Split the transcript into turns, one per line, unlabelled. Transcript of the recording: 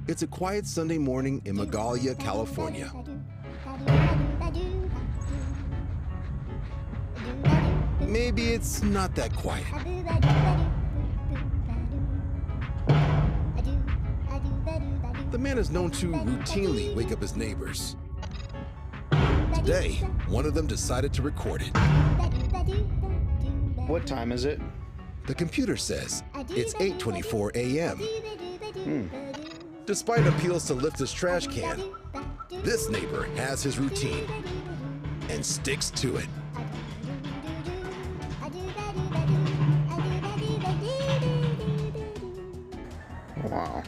It's a quiet Sunday morning in Magalia, California. Maybe it's not that quiet. The man is known to routinely wake up his neighbors. Today, one of them decided to record it.
What time is it?
The computer says it's 8:24 a.m. Despite appeals to lift his trash can, this neighbor has his routine and sticks to it.
Wow.